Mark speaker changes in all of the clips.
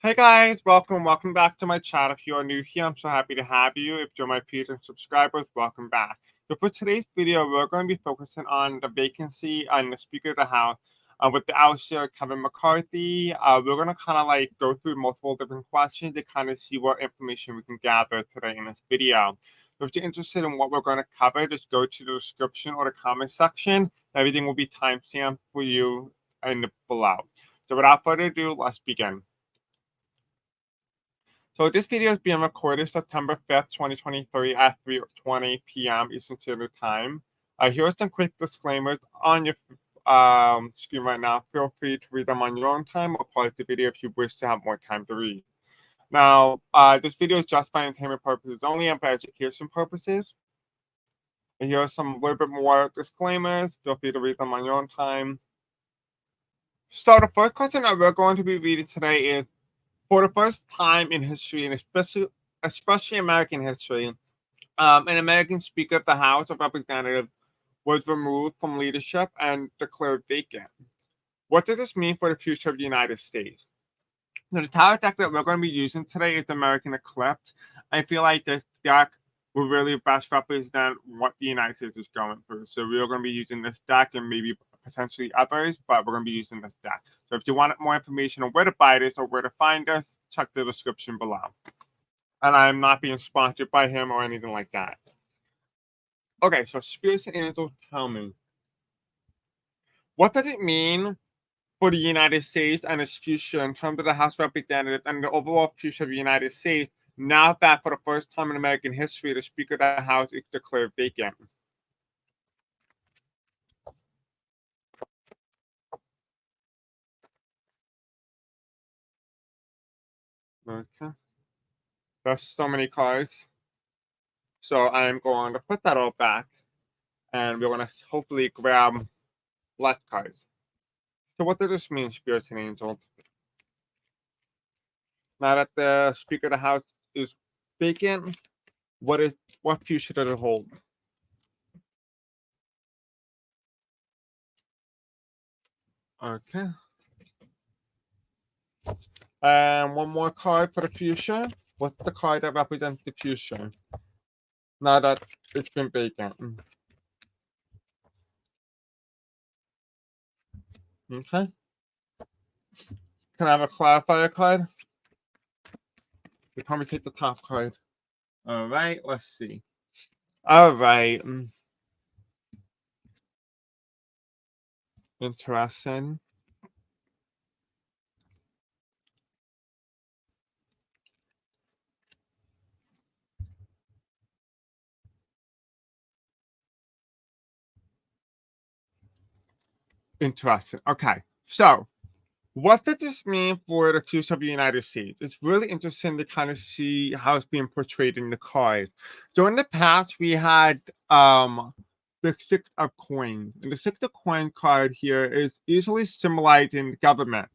Speaker 1: Hey guys, welcome back to my channel. If you are new here, I'm so happy to have you. If you're my patron subscribers, welcome back. So for today's video, we're going to be focusing on the vacancy on the Speaker of the House with the ouster Kevin McCarthy. We're going to kind of like go through multiple different questions to kind of see what information we can gather today in this video. So if you're interested in what we're going to cover, just go to the description or the comment section. Everything will be timestamped for you below. So without further ado, let's begin. So this video is being recorded September 5th, 2023 at 3:20 p.m. Eastern Standard Time. Here are some quick disclaimers on your screen right now. Feel free to read them on your own time or pause the video if you wish to have more time to read. Now, this video is just for entertainment purposes only and for education purposes. And here are some little bit more disclaimers. Feel free to read them on your own time. So the first question that we're going to be reading today is, for the first time in history, and especially American history, an American Speaker of the House of Representatives was removed from leadership and declared vacant. What does this mean for the future of the United States? So the tower deck that we're going to be using today is the American Eclipse. I feel like this deck will really best represent what the United States is going through. So we're going to be using this deck and maybe potentially others, but we're going to be using this deck. So if you want more information on where to buy this or where to find us, check the description below. And I'm not being sponsored by him or anything like that. Okay, so spirits and angels, tell me, what does it mean for the United States and its future in terms of the House of Representatives and the overall future of the United States now that for the first time in American history, the Speaker of the House is declared vacant? Okay. There's so many cards. So I'm going to put that all back. And we're going to hopefully grab less cards. So what does this mean, spirits and angels? Now that the Speaker of the House is vacant, what future does it hold? Okay. And one more card for the future. What's the card that represents the future? Now that it's been vacant. Okay. Can I have a clarifier card? You probably take the top card. All right, let's see. All right. Interesting. Interesting. Okay. So, what does this mean for the future of the United States? It's really interesting to kind of see how it's being portrayed in the card. So in the past, we had the Six of Coins. And the Six of Coin card here is easily symbolizing government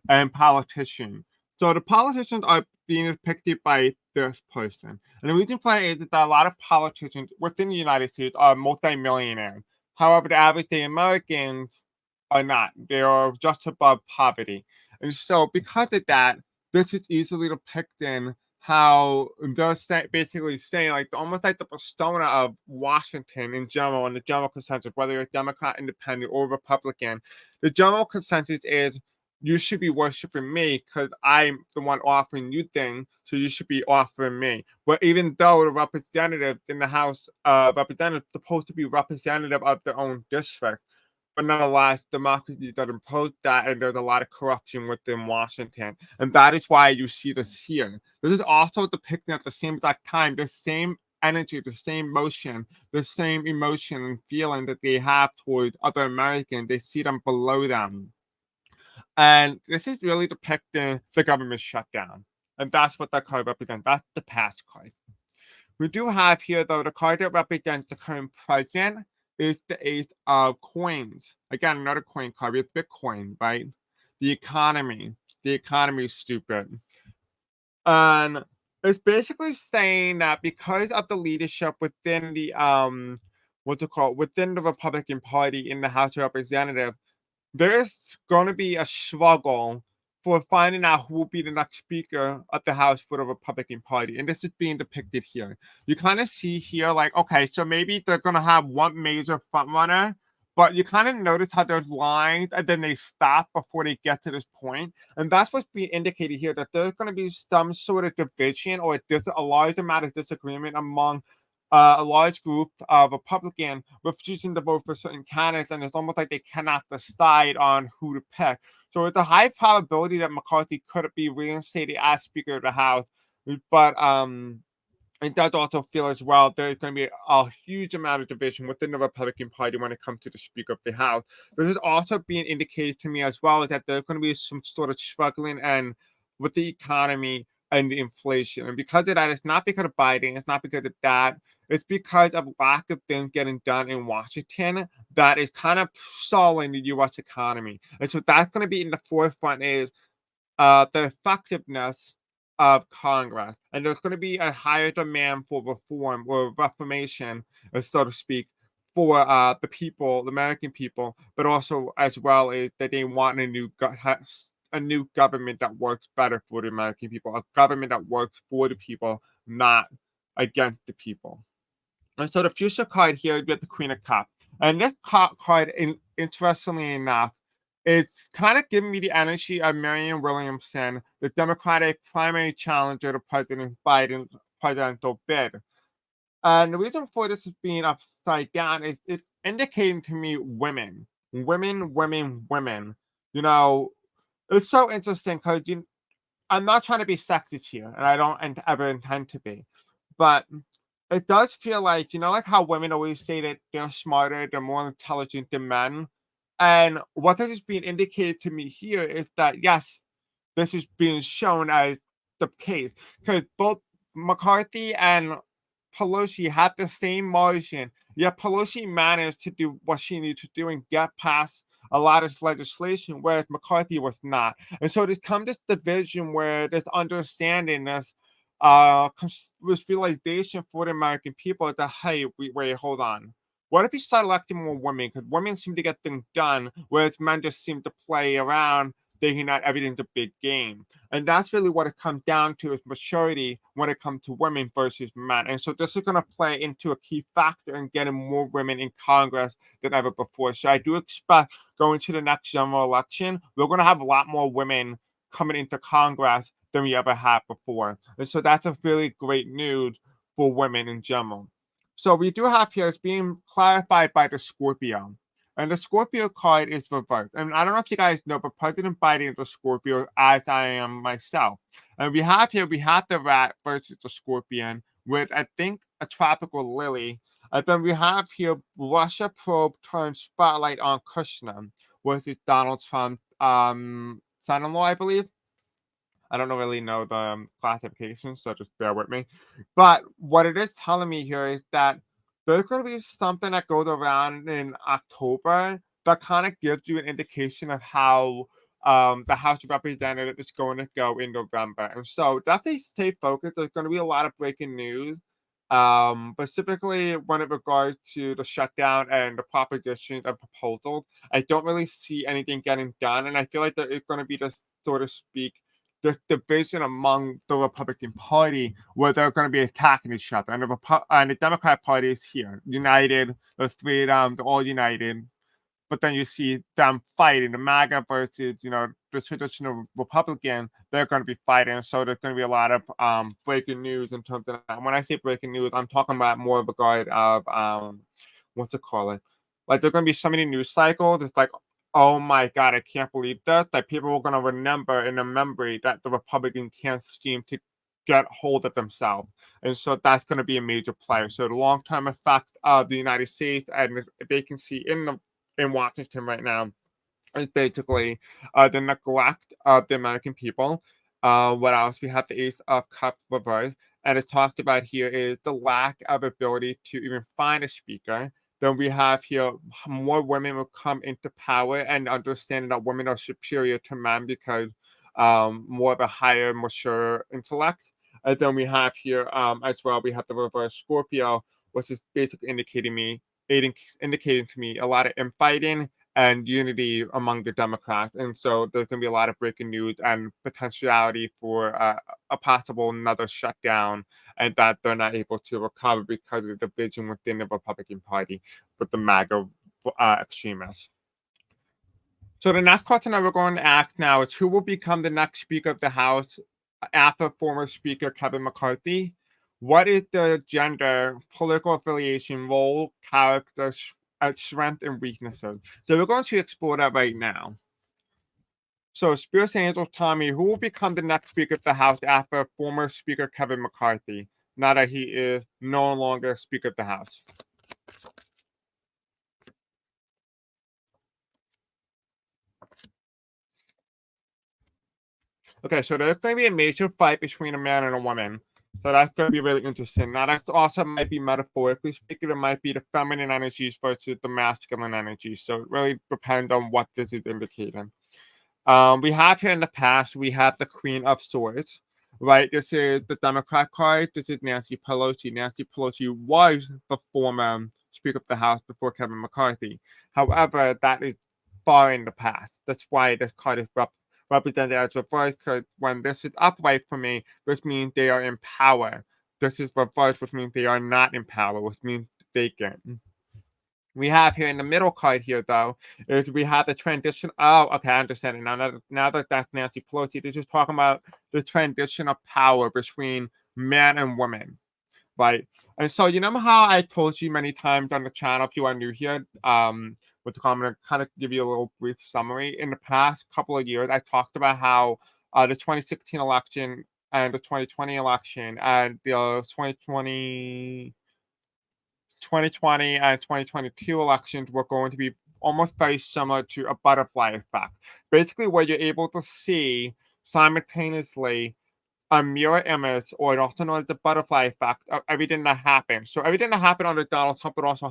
Speaker 1: and politician. So the politicians are being depicted by this person. And the reason for that is that a lot of politicians within the United States are multimillionaires. However, the average day Americans are not. They are just above poverty. And so because of that, this is easily depicting how they're basically saying, like, almost like the persona of Washington in general and the general consensus, whether you're Democrat, Independent, or Republican, the general consensus is you should be worshiping me because I'm the one offering you things, so you should be offering me. But even though the representative in the House of Representatives is supposed to be representative of their own district, but nonetheless, democracy does impose that, and there's a lot of corruption within Washington. And that is why you see this here. This is also depicting at the same exact time the same energy, the same motion, the same emotion and feeling that they have towards other Americans. They see them below them. And this is really depicting the government shutdown. And that's what that card represents. That's the past card. We do have here, though, the card that represents the current president is the Ace of Coins. Again, another coin card. We have Bitcoin, right? The economy. The economy is stupid. And it's basically saying that because of the leadership within the within the Republican Party in the House of Representatives, there's going to be a struggle for finding out who will be the next Speaker of the House for the Republican Party. And this is being depicted here. You kind of see here, like, okay, so maybe they're going to have one major frontrunner, but you kind of notice how there's lines and then they stop before they get to this point. And that's what's being indicated here, that there's going to be some sort of division or a large amount of disagreement among a large group of Republicans refusing to vote for certain candidates, and it's almost like they cannot decide on who to pick. So it's a high probability that McCarthy could be reinstated as Speaker of the House, but it does also feel as well there's going to be a huge amount of division within the Republican Party when it comes to the Speaker of the House. This is also being indicated to me as well is that there's going to be some sort of struggling and with the economy and the inflation. And because of that, it's not because of Biden, it's not because of that, it's because of lack of things getting done in Washington that is kind of stalling the U.S. economy. And so that's going to be in the forefront is the effectiveness of Congress. And there's going to be a higher demand for reform or reformation, so to speak, for the people, the American people, but also as well as that they want a new government that works better for the American people, a government that works for the people, not against the people. And so the future card here we have the Queen of Cups. And this card, interestingly enough, it's kind of giving me the energy of Marianne Williamson, the Democratic primary challenger to President Biden's presidential bid. And the reason for this is being upside down is it's indicating to me women, women, women, women. You know, it's so interesting because I'm not trying to be sexist here, and I don't ever intend to be, but it does feel like, like how women always say that they're smarter, they're more intelligent than men. And what this is being indicated to me here is that, yes, this is being shown as the case because both McCarthy and Pelosi had the same margin, yet Pelosi managed to do what she needed to do and get past a lot of legislation, whereas McCarthy was not. And so there's come this division where there's understanding, this realization for the American people that, hey, wait, hold on. What if we start electing more women? Because women seem to get things done, whereas men just seem to play around thinking that everything's a big game. And that's really what it comes down to is maturity when it comes to women versus men. And so this is going to play into a key factor in getting more women in Congress than ever before. So I do expect going to the next general election, we're going to have a lot more women coming into Congress than we ever had before. And so that's a really great news for women in general. So we do have here, it's being clarified by the Scorpio. And the Scorpio card is reversed. And I don't know if you guys know, but President Biden is a Scorpio, as I am myself. And we have the rat versus the scorpion with, I think, a tropical lily. And then we have here Russia probe turns spotlight on Kushner, which is Donald Trump's son-in-law, I believe. I don't really know the classifications, so just bear with me. But what it is telling me here is that there's going to be something that goes around in October that kind of gives you an indication of how the House of Representatives is going to go in November. And so definitely stay focused. There's going to be a lot of breaking news, specifically when it regards to the shutdown and the propositions and proposals. I don't really see anything getting done, and I feel like there is going to be this, so to speak, this division among the Republican Party where they're going to be attacking each other. And the Democrat Party is here, united. There's three of them, they're all united. But then you see them fighting, the MAGA versus, the traditional Republican, they're going to be fighting. So there's going to be a lot of breaking news in terms of that. When I say breaking news, I'm talking about more of a regard of, what's it called? Like, there's going to be so many news cycles. It's like, oh my God, I can't believe this. That people are going to remember in a memory that the Republican can't seem to get hold of themselves. And so that's going to be a major player. So the long-term effect of the United States and the vacancy in Washington right now is basically the neglect of the American people. What else? We have the Ace of Cups reverse. And it's talked about here is the lack of ability to even find a speaker. Then we have here more women will come into power and understanding that women are superior to men because more of a higher, mature intellect. And then we have here as well, we have the reverse Scorpio, which is basically indicating to me a lot of infighting and unity among the Democrats. And so there's going to be a lot of breaking news and potentiality for a possible another shutdown, and that they're not able to recover because of the division within the Republican Party with the MAGA extremists. So the next question that we're going to ask now is who will become the next Speaker of the House after former Speaker Kevin McCarthy? What is their gender, political affiliation, role, character, strength, and weaknesses? So we're going to explore that right now. So Spirit Angel, Tommy, who will become the next Speaker of the House after former Speaker Kevin McCarthy, now that he is no longer Speaker of the House? Okay, so there's going to be a major fight between a man and a woman. So that's going to be really interesting. Now, that's also might be metaphorically speaking, it might be the feminine energies versus the masculine energies. So it really depends on what this is indicating. We have here in the past, we have the Queen of Swords, right? This is the Democrat card. This is Nancy Pelosi. Nancy Pelosi was the former Speaker of the House before Kevin McCarthy. However, that is far in the past. That's why this card is represented as reversed, because when this is upright for me, this means they are in power. This is reversed, which means they are not in power, which means vacant. We have here in the middle card here, though, is we have the transition. Oh, okay, I understand it now that that's Nancy Pelosi. They're just talking about the transition of power between man and woman, right? And so, you know how I told you many times on the channel, if you are new here, with the comment, kind of give you a little brief summary. In the past couple of years, I talked about how the 2016 election and the 2020 election and the 2020 and 2022 elections were going to be almost very similar to a butterfly effect. Basically, where you're able to see simultaneously a mirror image, or also known as the butterfly effect, of everything that happened. So everything that happened under Donald Trump, but also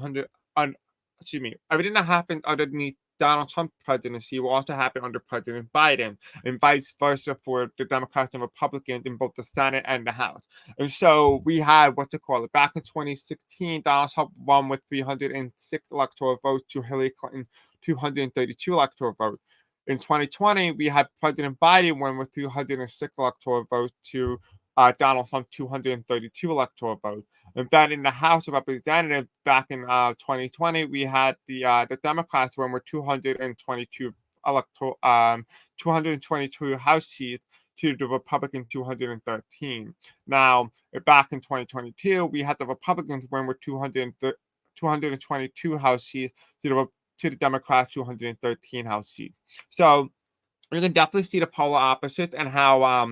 Speaker 1: everything that happened underneath Donald Trump's presidency will also happen under President Biden, and vice versa for the Democrats and Republicans in both the Senate and the House. And so we had back in 2016, Donald Trump won with 306 electoral votes to Hillary Clinton 232 electoral votes. In 2020, we had President Biden win with 206 electoral votes to Donald Trump 232 electoral votes. And then in the House of Representatives back in 2020, we had the Democrats win with 222 electoral 222 House seats to the Republican 213. Now, back in 2022, we had the Republicans win with 222 House seats to the Democrats 213 House seats. So you can definitely see the polar opposites and how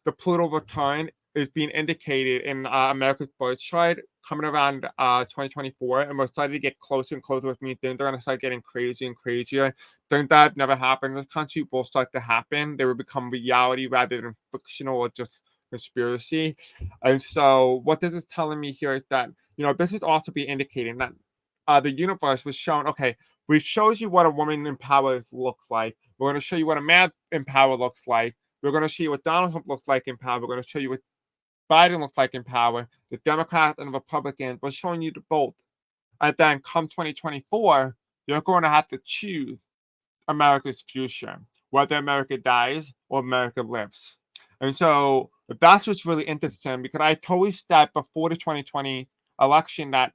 Speaker 1: the Pluto return is being indicated in America's birth chart coming around 2024, and we're starting to get closer and closer, with me. Things are going to start getting crazier and crazier. Things that never happened in this country will start to happen. They will become reality rather than fictional or just conspiracy. And so what this is telling me here is that, this is also be indicating that the universe was shown, okay, we showed you what a woman in power looks like. We're going to show you what a man in power looks like. We're going to show you what Donald Trump looks like in power. We're going to show you what Biden looks like in power. The Democrats and the Republicans, we're showing you the both. And then come 2024, you're going to have to choose America's future, whether America dies or America lives. And so that's what's really interesting, because I totally said before the 2020 election that,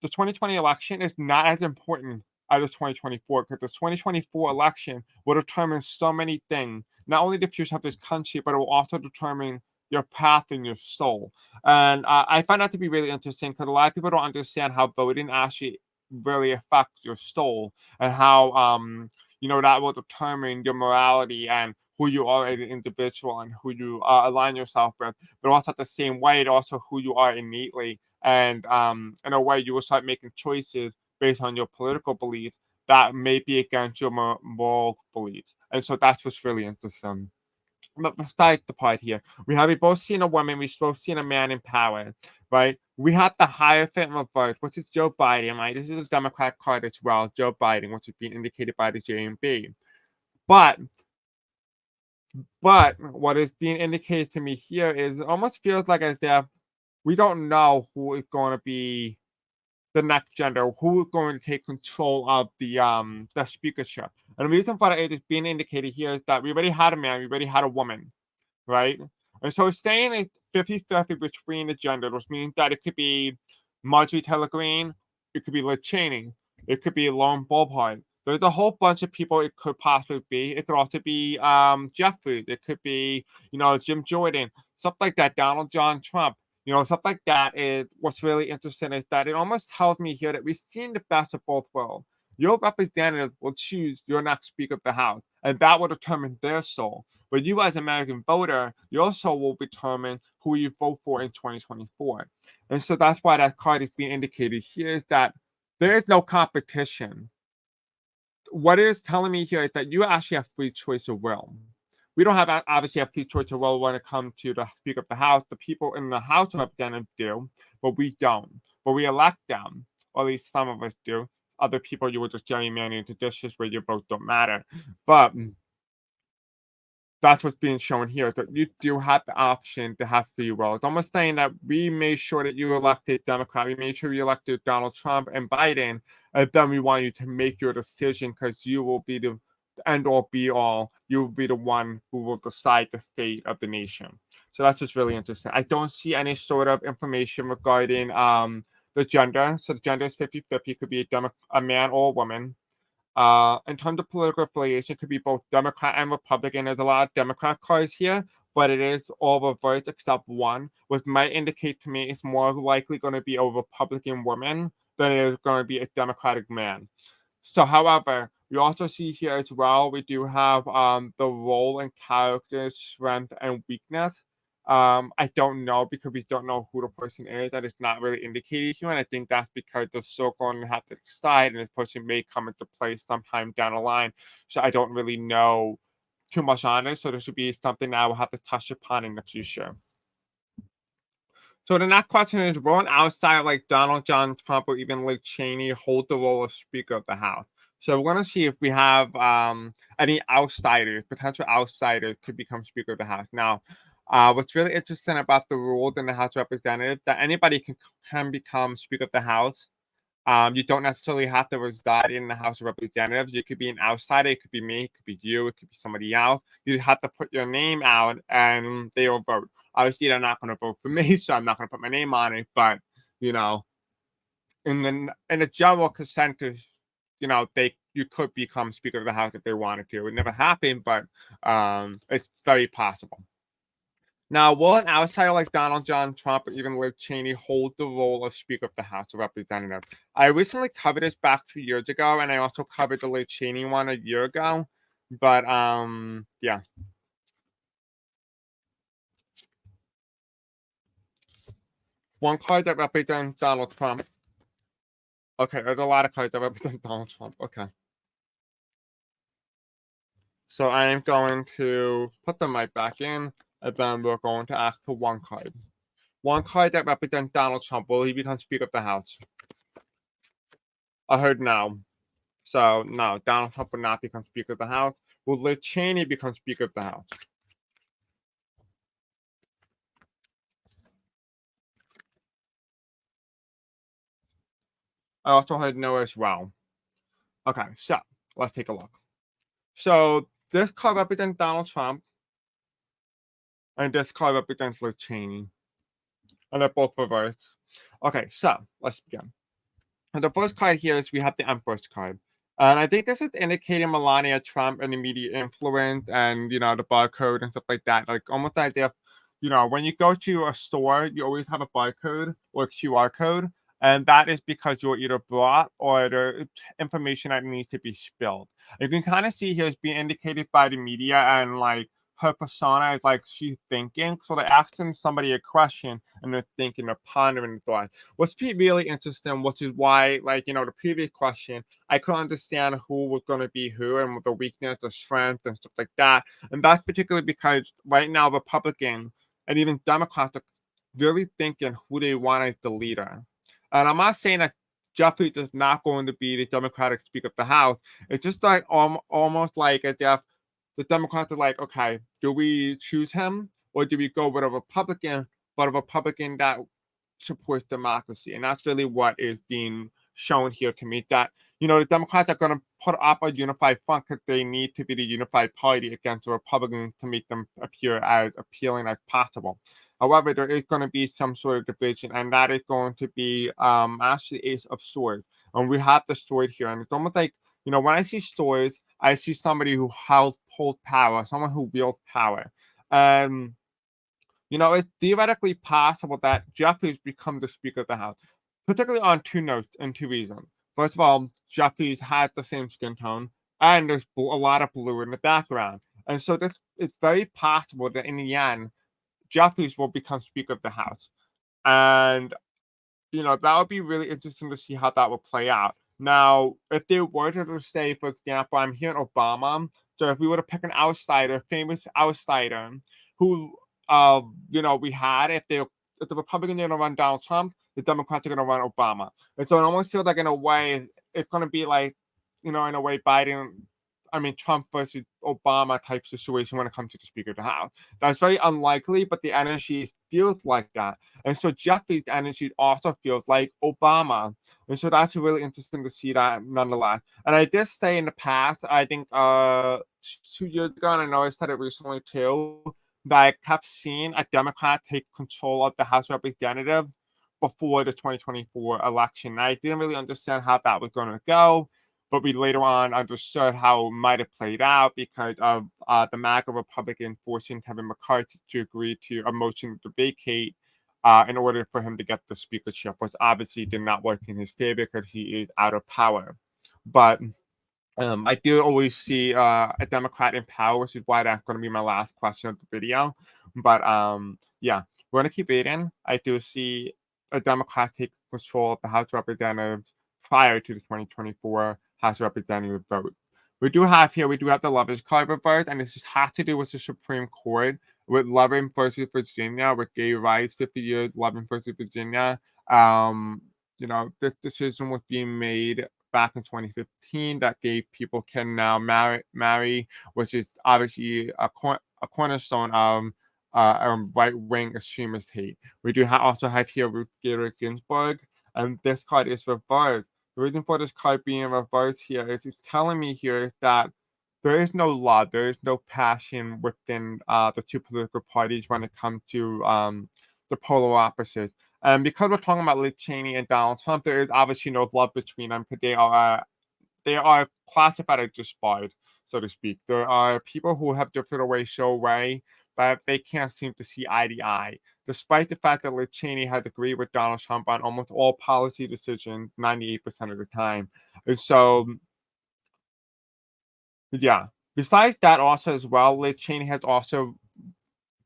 Speaker 1: the 2020 election is not as important as the 2024, because the 2024 election will determine so many things, not only the future of this country, but it will also determine your path and your soul. And I find that to be really interesting, because a lot of people don't understand how voting actually really affects your soul, and how that will determine your morality and who you are as an individual and who you align yourself with, but also at the same way, also who you are innately. And in a way, you will start making choices based on your political beliefs that may be against your moral beliefs. And so that's what's really interesting. But besides the part here, we've both seen a woman, we've both seen a man in power, right? We have the Hierophant reverse, which is Joe Biden, right? This is a Democrat card as well, Joe Biden, which is being indicated by the JMB. But what is being indicated to me here is, it almost feels like as if we don't know who is going to be the next gender, who is going to take control of the speakership. And the reason for that is being indicated here is that we already had a man, we already had a woman, right? And so saying it's 50-50 between the genders, which means that it could be Marjorie Taylor Greene, it could be Liz Cheney, it could be Lauren Boebert. There's a whole bunch of people it could possibly be. It could also be Jeffries. It could be, Jim Jordan, stuff like that, Donald John Trump. Stuff like that is what's really interesting is that it almost tells me here that we've seen the best of both worlds. Your representative will choose your next Speaker of the House, and that will determine their soul. But you, as an American voter, your soul will determine who you vote for in 2024. And so that's why that card is being indicated here is that there is no competition. What it is telling me here is that you actually have free choice of will. We don't have obviously have free choice of will when it comes to the Speaker of the House. The people in the House of Representatives do, but we don't. But we elect them, or at least some of us do. Other people, you will just gerrymander into districts where your votes don't matter. But that's what's being shown here, that you do have the option to have free will. It's almost saying that we made sure that you elected Democrat, we made sure you elected Donald Trump and Biden, and then we want you to make your decision because you will be the end all be all. You will be the one who will decide the fate of the nation. So that's what's really interesting. I don't see any sort of information regarding the gender. So the gender is 50-50. It could be a man or a woman. In terms of political affiliation, it could be both Democrat and Republican. There's a lot of Democrat cards here, but it is all reversed except one, which might indicate to me it's more likely going to be a Republican woman than it is going to be a Democratic man. So, however, we also see here as well, we do have the role and character, strength, and weakness. I don't know because we don't know who the person is. That is not really indicated here, and I think that's because they're still going to have to decide, and this person may come into play sometime down the line. So I don't really know too much on it. So this should be something that I will have to touch upon in the future. So the next question is, will an outsider like Donald John Trump or even Liz Cheney hold the role of Speaker of the House? So we're going to see if we have any outsiders, potential outsiders could become Speaker of the House. Now, what's really interesting about the rules in the House of Representatives that anybody can become Speaker of the House. You don't necessarily have to reside in the House of Representatives. You could be an outsider. It could be me. It could be you. It could be somebody else. You have to put your name out, and they will vote. Obviously, they're not going to vote for me, so I'm not going to put my name on it. But in the general consensus, you could become Speaker of the House if they wanted to. It never happened, but it's very possible. Now, will an outsider like Donald John Trump or even Liz Cheney hold the role of Speaker of the House of Representatives? I recently covered this back 2 years ago, and I also covered the Liz Cheney one a year ago. But yeah. One card that represents Donald Trump. Okay, there's a lot of cards that represent Donald Trump. Okay. So I am going to put them right back in, and then we're going to ask for one card. One card that represents Donald Trump. Will he become Speaker of the House? I heard no. So, no, Donald Trump will not become Speaker of the House. Will Liz Cheney become Speaker of the House? I also heard no as well. Okay, so let's take a look. So, this card represents Donald Trump, and this card represents Liz Cheney. And they're both reversed. Okay, so let's begin. And the first card here is we have the Empress card. And I think this is indicating Melania Trump and the media influence and, the barcode and stuff like that. Like almost the idea of, when you go to a store, you always have a barcode or a QR code. And that is because you're either bought or the information that needs to be spilled. You can kind of see here it's being indicated by the media and like her persona is like she's thinking. So they're asking somebody a question and they're thinking, they're pondering the thought. What's really interesting, which is why, like, the previous question, I could understand who was going to be who and the weakness, the strength, and stuff like that. And that's particularly because right now, Republicans and even Democrats are really thinking who they want as the leader. And I'm not saying that Jeffries is not going to be the Democratic Speaker of the House. It's just like almost like as if the Democrats are like, okay, do we choose him or do we go with a Republican, but a Republican that supports democracy. And that's really what is being shown here to me, that, the Democrats are going to put up a unified front because they need to be the unified party against the Republicans to make them appear as appealing as possible. However, there is going to be some sort of division, and that is going to be actually Ace of Swords. And we have the sword here, and it's almost like, when I see swords, I see somebody who holds power, someone who wields power. And, it's theoretically possible that Jeffries becomes the Speaker of the House, particularly on two notes and two reasons. First of all, Jeffries has the same skin tone, and there's a lot of blue in the background. And so it's very possible that in the end, Jeffries will become Speaker of the House. And, that would be really interesting to see how that will play out. Now, if they were to say, for example, I'm hearing Obama, so if we were to pick an outsider, famous outsider, who, we had, if the Republicans are going to run Donald Trump, the Democrats are going to run Obama. And so it almost feels like, in a way, it's going to be like, in a way, Trump versus Obama type situation when it comes to the Speaker of the House. That's very unlikely, but the energy feels like that. And so Jeffrey's energy also feels like Obama. And so that's really interesting to see that nonetheless. And I did say in the past, I think 2 years ago, and I know I said it recently too, that I kept seeing a Democrat take control of the House of Representatives before the 2024 election. I didn't really understand how that was going to go, but we later on understood how it might have played out because of the MAGA Republican forcing Kevin McCarthy to agree to a motion to vacate in order for him to get the speakership, which obviously did not work in his favor because he is out of power. But I do always see a Democrat in power, which is why that's going to be my last question of the video. But yeah, we're going to keep reading. I do see a Democrat take control of the House of Representatives prior to the 2024 House of Representatives vote. We do have the Lovers card reversed, and this has to do with the Supreme Court with Loving versus Virginia, with gay rights, 50 years, Loving versus Virginia. This decision was being made back in 2015 that gay people can now marry, which is obviously a cornerstone of right-wing extremist hate. We do also have here Ruth Bader Ginsburg, and this card is reversed. The reason for this card being reversed here is it's telling me here that there is no love, there is no passion within the two political parties when it comes to the polar opposites. And because we're talking about Liz Cheney and Donald Trump, there is obviously no love between them because they are classified as disbarred, so to speak. There are people who have drifted away so away, but they can't seem to see eye to eye, despite the fact that Liz Cheney has agreed with Donald Trump on almost all policy decisions 98% of the time. And so, yeah. Besides that, also as well, Liz Cheney has also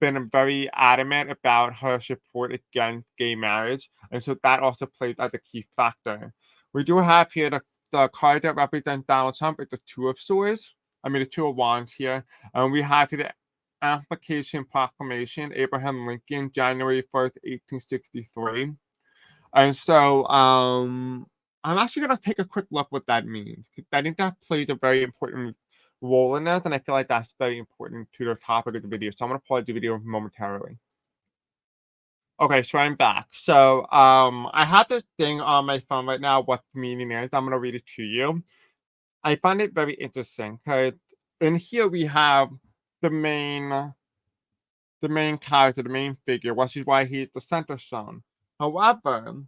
Speaker 1: been very adamant about her support against gay marriage, and so that also plays as a key factor. We do have here the card that represents Donald Trump is the Two of Swords. The Two of Wands here, and we have here the Application Proclamation, Abraham Lincoln, January 1st, 1863. And so I'm actually going to take a quick look what that means. I think that plays a very important role in this, and I feel like that's very important to the topic of the video. So I'm going to pause the video momentarily. Okay, so I'm back. So I have this thing on my phone right now, what the meaning is. I'm going to read it to you. I find it very interesting because in here we have the main character, the main figure, which is why he's the center stone. However,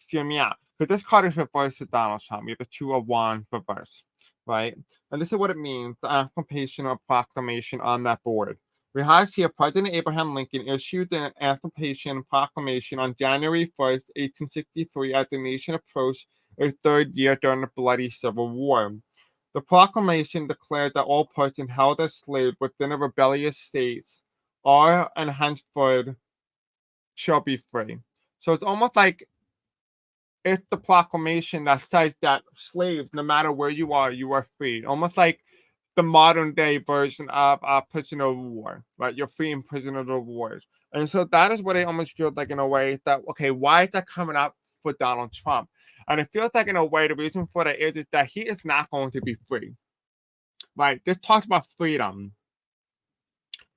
Speaker 1: hear me out, because this card is reversed to Donald Trump. We have the Two of Wands reversed, right? And this is what it means, the application of proclamation on that board. We have here President Abraham Lincoln issued an application proclamation on January 1st, 1863, as the nation approached its third year during the bloody Civil War. The proclamation declared that all persons held as slaves within the rebellious states are and henceforth shall be free. So it's almost like it's the proclamation that says that slaves, no matter where you are free. Almost like the modern day version of prisoner of war, right? You're free in prisoner of war. And so that is what it almost feels like in a way, is that, okay, why is that coming up for Donald Trump? And it feels like in a way, the reason for that is that he is not going to be free, right? This talks about freedom.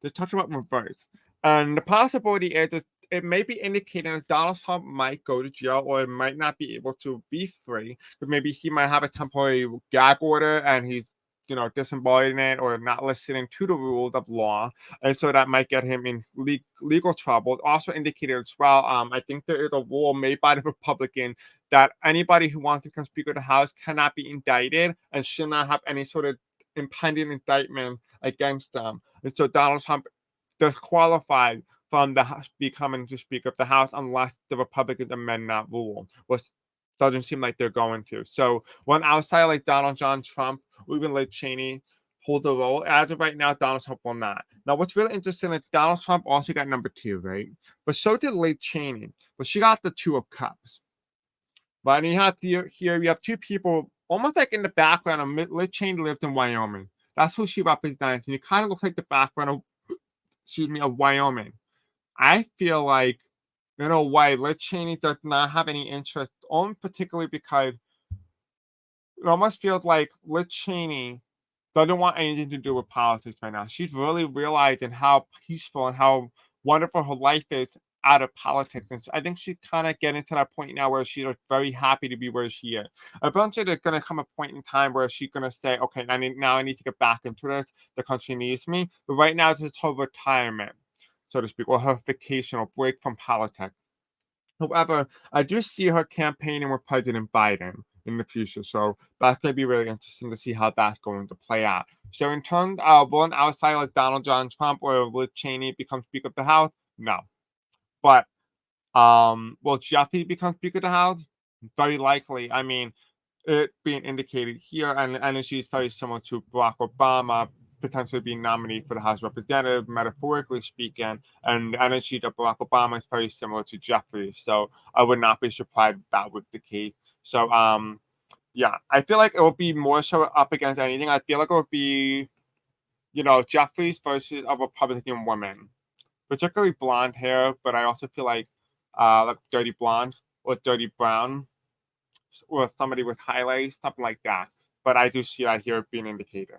Speaker 1: This talks about reverse. And the possibility is it may be indicating that Donald Trump might go to jail or might not be able to be free. But maybe he might have a temporary gag order and he's disembodying it or not listening to the rules of law, and so that might get him in legal trouble. It also indicated as well. I think there is a rule made by the Republican that anybody who wants to become Speaker of the House cannot be indicted and should not have any sort of impending indictment against them. And so Donald Trump disqualified from becoming the Speaker of the House unless the Republicans amend that rule, which doesn't seem like they're going to. So one outsider like Donald John Trump or even Liz Cheney hold the role. As of right now, Donald Trump will not. Now, what's really interesting is Donald Trump also got number 2, right? But so did Liz Cheney. But she got the 2 of Cups. But you have here, you have 2 people almost like in the background. Liz Cheney lived in Wyoming. That's who she represents. And you kind of look like the background of Wyoming. I feel like, in a way, Liz Cheney does not have any interest, only particularly because it almost feels like Liz Cheney doesn't want anything to do with politics right now. She's really realizing how peaceful and how wonderful her life is out of politics. And I think she's kind of getting to that point now where she's very happy to be where she is. Eventually, there's going to come a point in time where she's going to say, okay, now I need to get back into this. The country needs me. But right now, it's just her retirement, so to speak, or her vacation or break from politics. However, I do see her campaigning with President Biden in the future, so that's going to be really interesting to see how that's going to play out. So in terms of one outside like Donald John Trump or Liz Cheney become Speaker of the House, no. But will Jeffries become Speaker of the House? Very likely. I mean, it being indicated here, and she's very similar to Barack Obama potentially being nominated for the House of Representatives, metaphorically speaking, and energy that Barack Obama is very similar to Jeffries. So I would not be surprised if that was the case. So yeah, I feel like it would be more so up against anything. I feel like it would be, Jeffries versus a Republican woman, particularly blonde hair, but I also feel like dirty blonde or dirty brown or somebody with highlights, something like that. But I do see that here being indicated.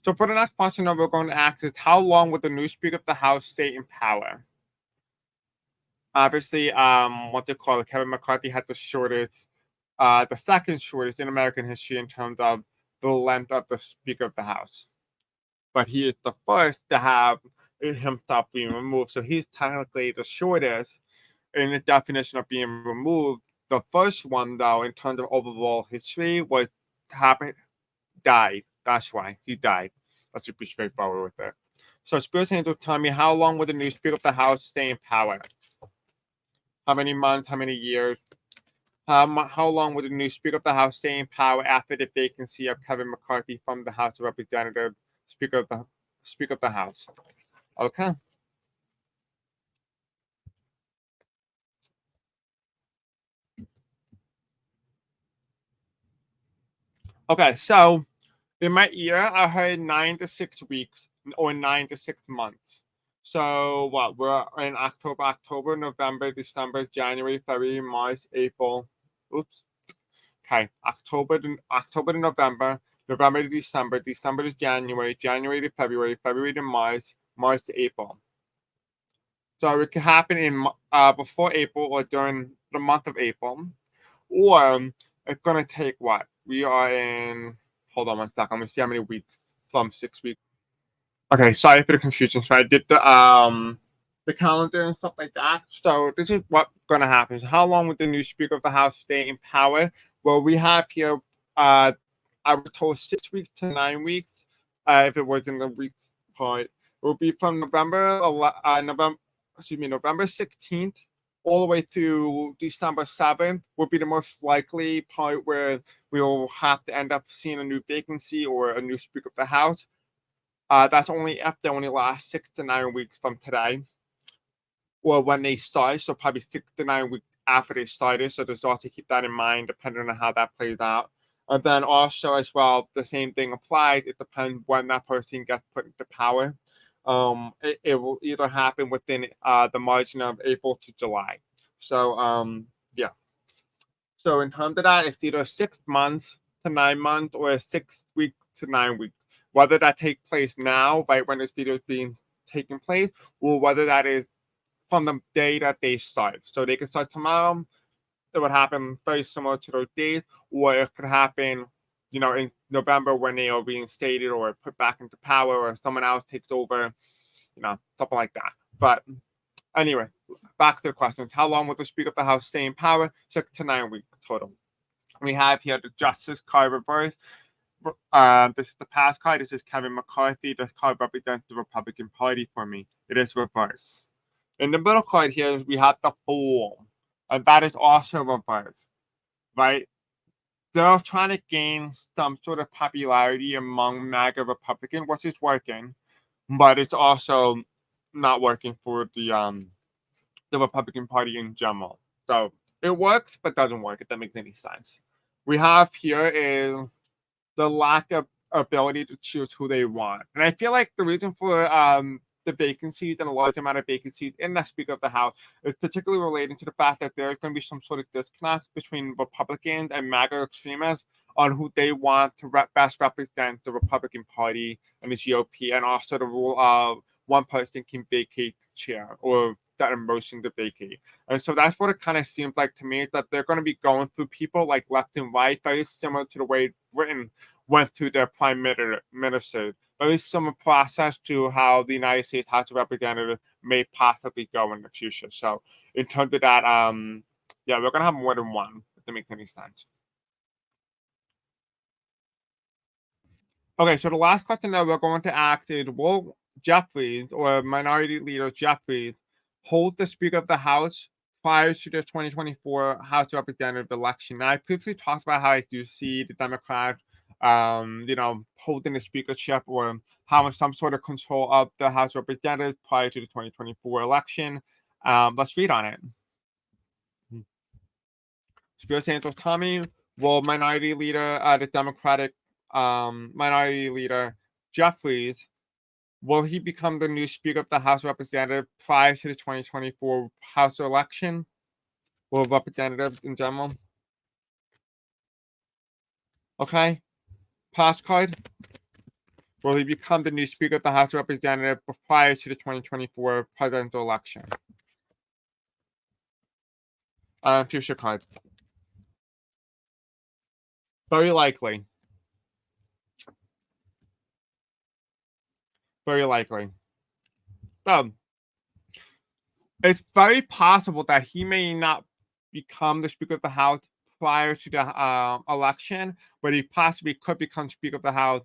Speaker 1: So for the next question that we're going to ask is, how long would the new Speaker of the House stay in power? Obviously, what they call it, Kevin McCarthy had the second shortest in American history in terms of the length of the Speaker of the House. But he is the first to have himself being removed. So he's technically the shortest in the definition of being removed. The first one, though, in terms of overall history, died. That's why he died. Let's just be straightforward with it. So Spirit Angel, tell me, how long would the new Speaker of the House stay in power? How many months? How many years? How long would the new Speaker of the House stay in power after the vacancy of Kevin McCarthy from the House of Representatives, Speaker of the House? Okay. Okay, so in my ear, I heard 9 to 6 weeks or 9 to 6 months. So what? We're in October, November, December, January, February, March, April. Oops. Okay, October to November, November to December, December to January, January to February, February to March, March to April. So it could happen in before April or during the month of April, or it's gonna take what? We are in. Hold on 1 second. I'm gonna see how many weeks from 6 weeks. Okay, sorry for the confusion. So I did the calendar and stuff like that. So this is what's gonna happen. So how long would the new Speaker of the House stay in power? Well, we have here. I was told 6 weeks to 9 weeks. If it was in the weeks part, it will be from November 16th all the way through December 7th. Would be the most likely part where we will have to end up seeing a new vacancy or a new Speaker of the House. That's only if they only last 6 to 9 weeks from today, or when they start. So probably 6 to 9 weeks after they started. So just also keep that in mind, depending on how that plays out. And then also as well, the same thing applies. It depends when that person gets put into power. It will either happen within the margin of April to July. So yeah. So in terms of that, it's either 6 months to 9 months or 6 weeks to 9 weeks. Whether that takes place now, right when this video is being taken place, or whether that is from the day that they start. So they could start tomorrow. It would happen very similar to those days, or it could happen, in November when they are reinstated or put back into power, or someone else takes over, something like that. But anyway, back to the questions. How long will the Speaker of the House stay in power? 6 to 9 weeks total. We have here the Justice card reversed. This is the past card. This is Kevin McCarthy. This card represents the Republican Party for me. It is reversed. In the middle card here, we have the Fool, and that is also reversed, right? They're trying to gain some sort of popularity among MAGA Republicans, which is working, but it's also not working for the Republican Party in general. So it works, but doesn't work, if that makes any sense. We have here is the lack of ability to choose who they want. And I feel like the reason for the vacancies and a large amount of vacancies in the Speaker of the House is particularly relating to the fact that there's going to be some sort of disconnect between Republicans and MAGA extremists on who they want to best represent the Republican Party and the GOP, and also the rule of one person can vacate the chair or that motion to vacate. And so that's what it kind of seems like to me, is that they're going to be going through people like left and right, very similar to the way Britain went through their prime minister. Very similar process to how the United States House of Representatives may possibly go in the future. So in terms of that, we're going to have more than one, if that makes any sense. Okay, so the last question that we're going to ask is, will Jeffries, or Minority Leader Jeffries, hold the Speaker of the House prior to the 2024 House of Representatives election? Now, I previously talked about how I do see the Democrats holding the speakership or having some sort of control of the House of Representatives prior to the 2024 election. Let's read on it. Spirit Angel Tommy, will Minority Leader, the Democratic Minority Leader Jeffries, will he become the new Speaker of the House of Representatives prior to the 2024 House election or representatives in general? Okay. Pass card. Will he become the new Speaker of the House of Representatives prior to the 2024 presidential election? Future card. Very likely. Very likely. It's very possible that he may not become the Speaker of the House prior to the election, but he possibly could become Speaker of the House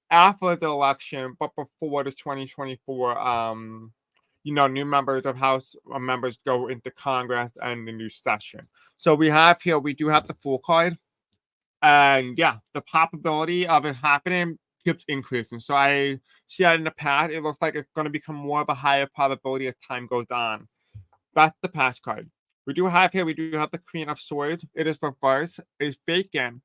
Speaker 1: after the election, but before the 2024 new members of House members go into Congress and the new session. So we do have the full card. And yeah, the probability of it happening keeps increasing. So I see that in the past, it looks like it's going to become more of a higher probability as time goes on. That's the past card. We do have the Queen of Swords. It is reversed. It is vacant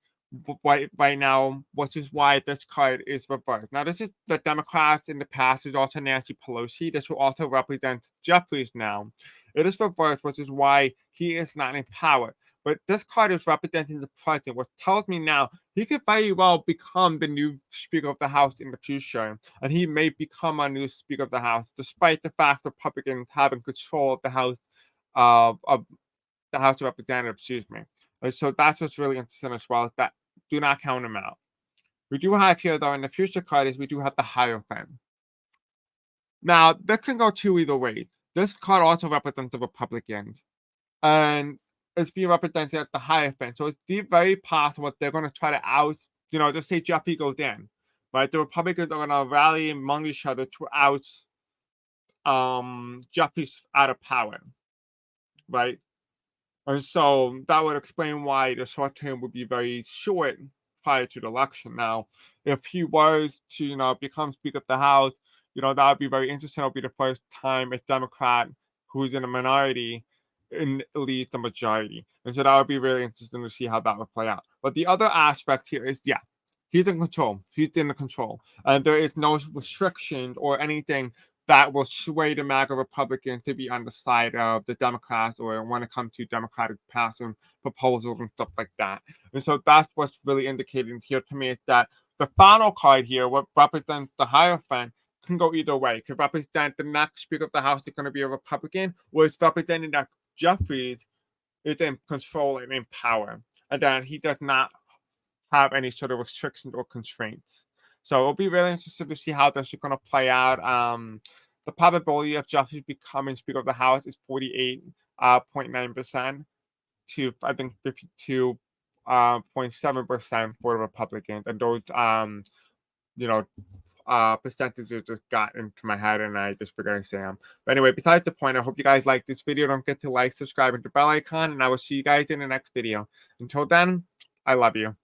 Speaker 1: right now, which is why this card is reversed. Now, this is the Democrats in the past. There's also Nancy Pelosi. This will also represent Jeffries now. It is reversed, which is why he is not in power. But this card is representing the president, which tells me now he could very well become the new Speaker of the House in the future. And he may become a new Speaker of the House, despite the fact Republicans having control of the House of the House of Representatives, And so that's what's really interesting as well, is that do not count him out. We do have here, though, in the future card is we do have the Hierophant. Now, this can go two either way. This card also represents the Republicans. And it's being represented at the Hierophant. So it's very possible they're going to try to oust, just say Jeffrey goes in. Right? The Republicans are going to rally among each other to oust Jeffries out of power. Right? And so that would explain why the short term would be very short prior to the election. Now, if he was to, become Speaker of the House, that would be very interesting. It'll be the first time a Democrat who's in a minority leads the majority. And so that would be really interesting to see how that would play out. But the other aspect here is, he's in control. He's in the control. And there is no restriction or anything that will sway the MAGA Republicans to be on the side of the Democrats or when it comes to Democratic passing proposals and stuff like that. And so that's what's really indicating here to me, is that the final card here, what represents the Hierophant, can go either way. It could represent the next Speaker of the House is going to be a Republican, or it's representing that Jeffries is in control and in power, and that he does not have any sort of restrictions or constraints. So it'll be really interesting to see how this is going to play out. The probability of Jeffries becoming Speaker of the House is 48.9% to, I think, 52.7% for the Republicans. And those, percentages just got into my head and I just forgot to say them. But anyway, besides the point, I hope you guys like this video. Don't forget to like, subscribe, and the bell icon, and I will see you guys in the next video. Until then, I love you.